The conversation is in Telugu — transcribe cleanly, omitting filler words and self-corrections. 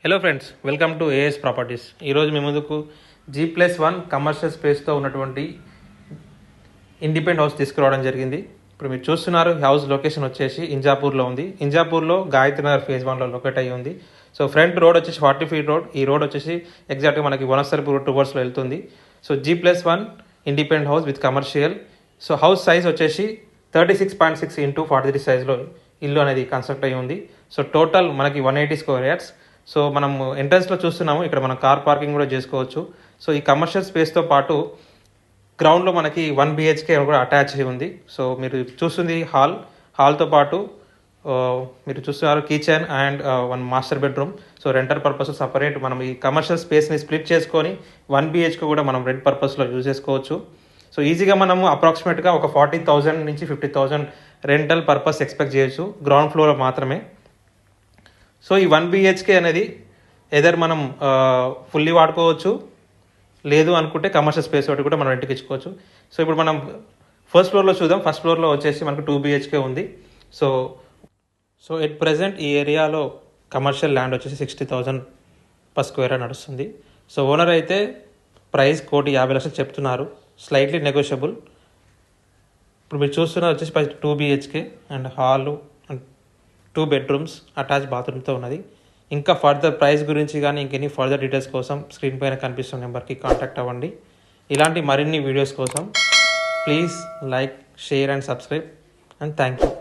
Hello friends, welcome to AS Properties. ఈరోజు మీ ముందుకు G+1 కమర్షియల్ స్పేస్తో ఉన్నటువంటి ఇండిపెండెంట్ హౌస్ తీసుకురావడం జరిగింది. ఇప్పుడు మీరు చూస్తున్నారు, హౌస్ లొకేషన్ వచ్చేసి ఇంజాపూర్లో ఉంది. ఇంజాపూర్లో గాయత్రి నగర్ ఫేజ్ 1లో లొకేట్ అయ్యి ఉంది. సో ఫ్రంట్ రోడ్ వచ్చేసి 40 ఫీట్ రోడ్. ఈ రోడ్ వచ్చేసి ఎగ్జాక్ట్గా మనకి వనస్థలిపూర్ టువర్డ్స్లో వెళ్తుంది. So G+1 independent house with commercial. So house size వచ్చేసి 36.6 ఇంటూ 43 సైజ్లో ఇల్లు అనేది కన్స్ట్రక్ట్ అయ్యి ఉంది. సో టోటల్ మనకి 180 స్క్వేర్ యార్డ్స్. సో మనం ఎంట్రన్స్లో చూస్తున్నాము, ఇక్కడ మనం కార్ పార్కింగ్ కూడా చేసుకోవచ్చు. సో ఈ కమర్షియల్ స్పేస్తో పాటు గ్రౌండ్లో మనకి 1 BHK కూడా అటాచ్ అయి ఉంది. సో మీరు చూస్తుంది హాల్తో పాటు మీరు చూస్తున్నారు kitchen and 1 master bedroom. So rental purpose separate మనం ఈ కమర్షియల్ స్పేస్ని స్ప్లిట్ చేసుకొని 1 BHK కూడా మనం రెంట్ పర్పస్లో యూజ్ చేసుకోవచ్చు. సో ఈజీగా మనము అప్రాక్సిమేట్గా ఒక 40,000 నుంచి 50,000 రెంటల్ పర్పస్ ఎక్స్పెక్ట్ చేయొచ్చు, గ్రౌండ్ ఫ్లోర్ మాత్రమే. సో ఈ 1 BHK అనేది ఎదర్ మనం ఫుల్లీ వాడుకోవచ్చు, లేదు అనుకుంటే కమర్షియల్ స్పేస్ ఒకటి కూడా మనం రెంట్కి ఇచ్చుకోవచ్చు. సో ఇప్పుడు మనం ఫస్ట్ ఫ్లోర్లో చూద్దాం. ఫస్ట్ ఫ్లోర్లో వచ్చేసి మనకు 2 BHK ఉంది. సో ఎట్ ప్రెజెంట్ ఈ ఏరియాలో కమర్షియల్ ల్యాండ్ వచ్చేసి 60,000 పర్ స్క్వేర్ యార్డ్ నడుస్తుంది. సో ఓనర్ అయితే ప్రైస్ 1,50,00,000 చెప్తున్నారు, స్లైట్లీ నెగోషియబుల్. ఇప్పుడు మీరు చూస్తున్నారు వచ్చేసి 2 BHK and hall and 2 bedrooms attach బాత్రూమ్తో ఉన్నది. ఇంకా ఫర్దర్ ప్రైస్ గురించి కానీ ఇంకెన్ని ఫర్దర్ డీటెయిల్స్ కోసం స్క్రీన్ పైన కనిపిస్తున్న నెంబర్కి కాంటాక్ట్ అవ్వండి. ఇలాంటి మరిన్ని వీడియోస్ కోసం please like, share and subscribe and thank you.